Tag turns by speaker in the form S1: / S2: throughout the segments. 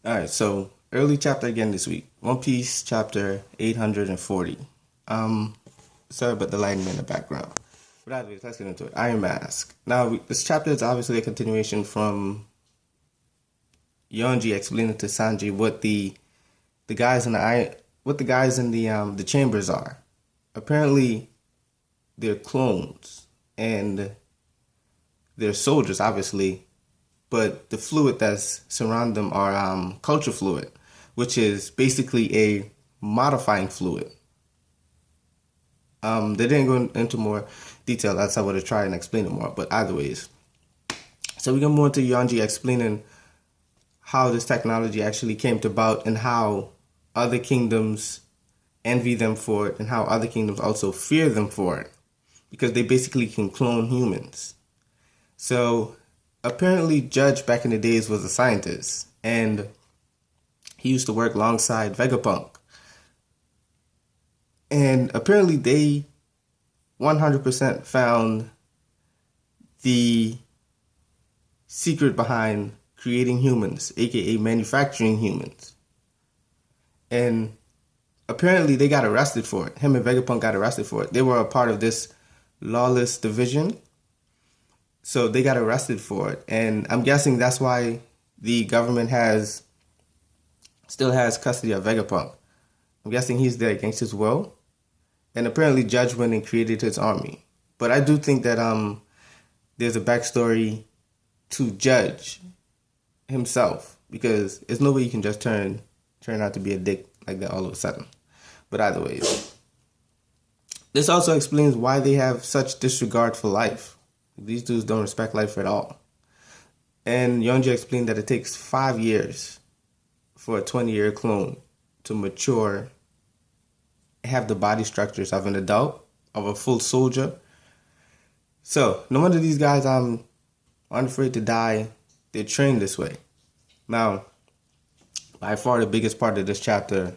S1: All right, so early chapter again this week. One Piece chapter 840. Um, Sorry about the lighting in the background. But anyways, let's get into it. Iron Mask. Now, this chapter is obviously a continuation from Yonji explaining to Sanji what the guys in the iron, what the guys in the chambers are. Apparently, they're clones and they're soldiers, obviously, but the fluid that's surrounding them are culture fluid, which is basically a modifying fluid. They didn't go into more detail. That's how I would have tried and explain it more. But either ways, so we're gonna move into Yonji explaining how this technology actually came to about and how other kingdoms envy them for it and how other kingdoms also fear them for it because they basically can clone humans. So apparently Judge back in the days was a scientist and he used to work alongside Vegapunk. And apparently they 100% found the secret behind creating humans, aka manufacturing humans. And apparently they got arrested for it. Him and Vegapunk got arrested for it. They were a part of this lawless division. So they got arrested for it. And I'm guessing that's why the government still has custody of Vegapunk. I'm guessing he's there against his will. And apparently Judge went and created his army. But I do think that there's a backstory to Judge himself because there's no way you can just turn out to be a dick like that all of a sudden. But either way, this also explains why they have such disregard for life. These dudes don't respect life at all. And Yonji explained that it takes 5 years for a 20-year clone to mature, have the body structures of an adult, of a full soldier. So, no wonder these guys aren't afraid to die. They're trained this way. Now, by far the biggest part of this chapter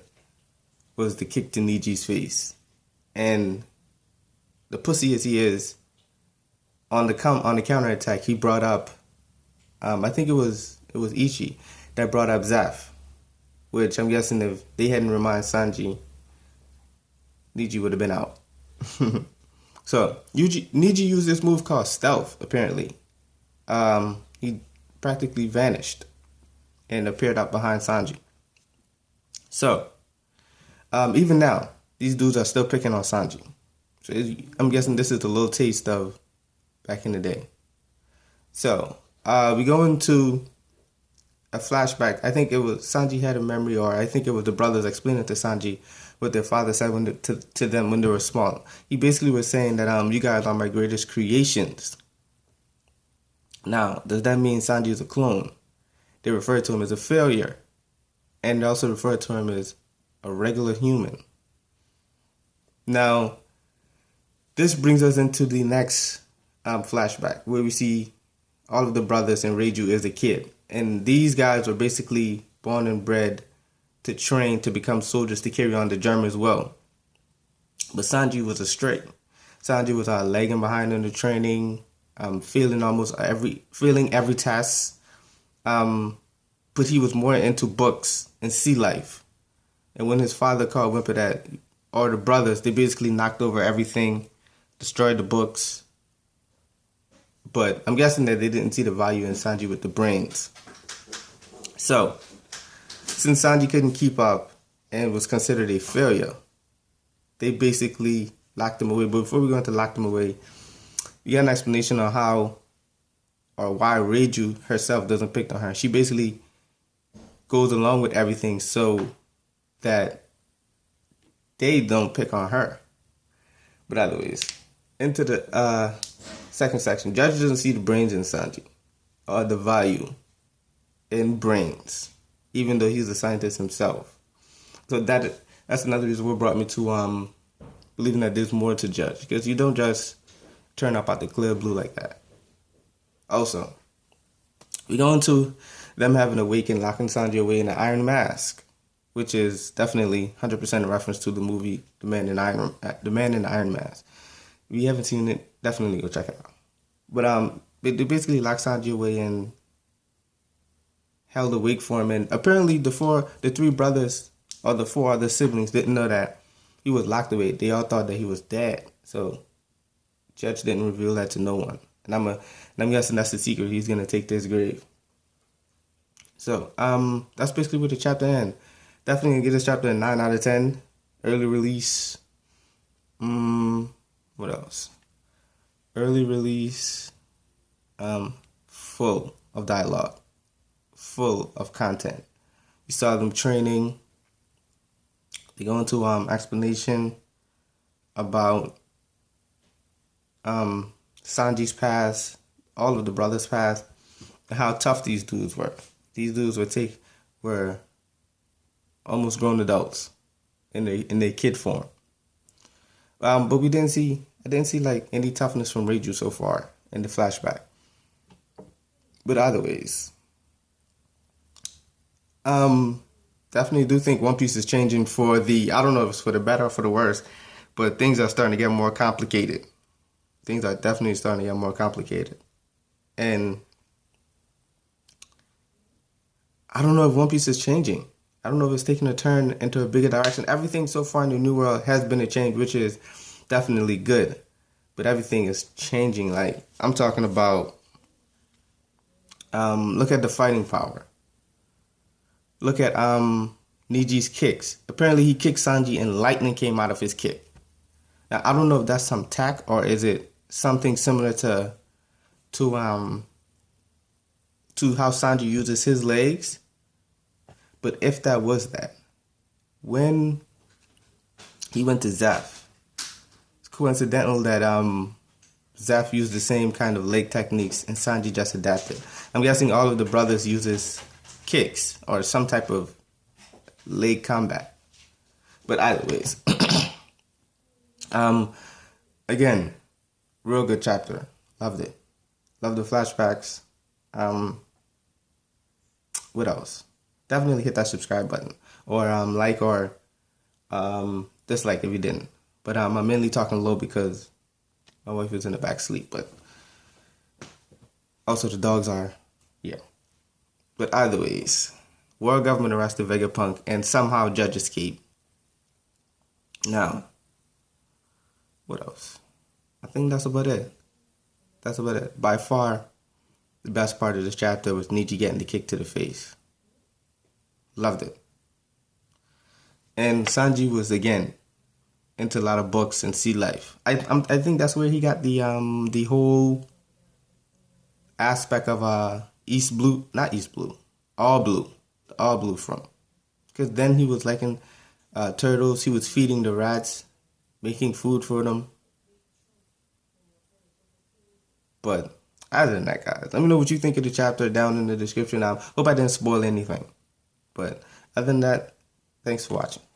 S1: was the kick to Niji's face. And the pussy as he is, on the counterattack, he brought up, I think it was Ichi that brought up Zeph, which I'm guessing if they hadn't reminded Sanji, Niji would have been out. So Niji used this move called stealth, apparently. He practically vanished and appeared up behind Sanji. So, even now, these dudes are still picking on Sanji. So I'm guessing this is a little taste of back in the day. So, we go into a flashback. I think it was Sanji had a memory, or I think it was the brothers explaining to Sanji what their father said to them when they were small. He basically was saying that you guys are my greatest creations. Now, does that mean Sanji is a clone? They refer to him as a failure. And they also refer to him as a regular human. Now, this brings us into the next flashback where we see all of the brothers and Reiju as a kid. And these guys were basically born and bred to train to become soldiers to carry on the Germans well. But Sanji was a stray. Sanji was lagging behind in the training, failing every test. But he was more into books and sea life. And when his father called Wimpy or the brothers, they basically knocked over everything, destroyed the books. But I'm guessing that they didn't see the value in Sanji with the brains. So, since Sanji couldn't keep up and was considered a failure, they basically locked him away. But before we go into locked him away, we got an explanation on how or why Reiju herself doesn't pick on her. She basically goes along with everything so that they don't pick on her. But anyways, into the second section. Judge doesn't see the brains in Sanji or the value in brains, even though he's a scientist himself. So that's another reason what brought me to believing that there's more to Judge, because you don't just turn up out the clear blue like that. Also, we go into them having awakened, locking Sanji away in the Iron Mask, which is definitely 100% a reference to the movie The Man in the Iron Mask. If you haven't seen it, definitely go check it out. But they basically lock Sanji away and held a wake for him, and apparently the three brothers or the four other siblings didn't know that he was locked away. They all thought that he was dead. So Judge didn't reveal that to no one. And I'm guessing that's the secret. He's gonna take this grave. So that's basically where the chapter ends. Definitely gonna give this chapter a 9 out of 10. Early release. What else? Early release. Full of dialogue, full of content. You saw them training. They go into explanation about Sanji's past, all of the brothers' past, and how tough these dudes were. These dudes were almost grown adults in their kid form. But I didn't see like any toughness from Reiju so far in the flashback. But either ways, definitely do think One Piece is changing for I don't know if it's for the better or for the worse, but things are starting to get more complicated. Things are definitely starting to get more complicated. And I don't know if One Piece is changing. I don't know if it's taking a turn into a bigger direction. Everything so far in the New World has been a change, which is definitely good. But everything is changing. Like, I'm talking about, look at the fighting power. Look at Niji's kicks. Apparently he kicked Sanji and lightning came out of his kick. Now, I don't know if that's some tack or is it something similar to how Sanji uses his legs. But if that was that, when he went to Zeph, it's coincidental that Zeph used the same kind of leg techniques and Sanji just adapted. I'm guessing all of the brothers uses kicks or some type of leg combat. But either ways, again, real good chapter. Loved it. Loved the flashbacks. What else? Definitely hit that subscribe button or like or dislike if you didn't. But I'm mainly talking low because my wife is in the back sleep. But also the dogs are here. But either ways, world government arrested Vegapunk and somehow Judge escaped. Now, what else? I think that's about it. That's about it. By far, the best part of this chapter was Niji getting the kick to the face. Loved it. And Sanji was, again, into a lot of books and sea life. I think that's where he got the whole aspect of all blue from. Because then he was liking turtles. He was feeding the rats, making food for them. But other than that, guys, let me know what you think of the chapter down in the description. I hope I didn't spoil anything. But other than that, thanks for watching.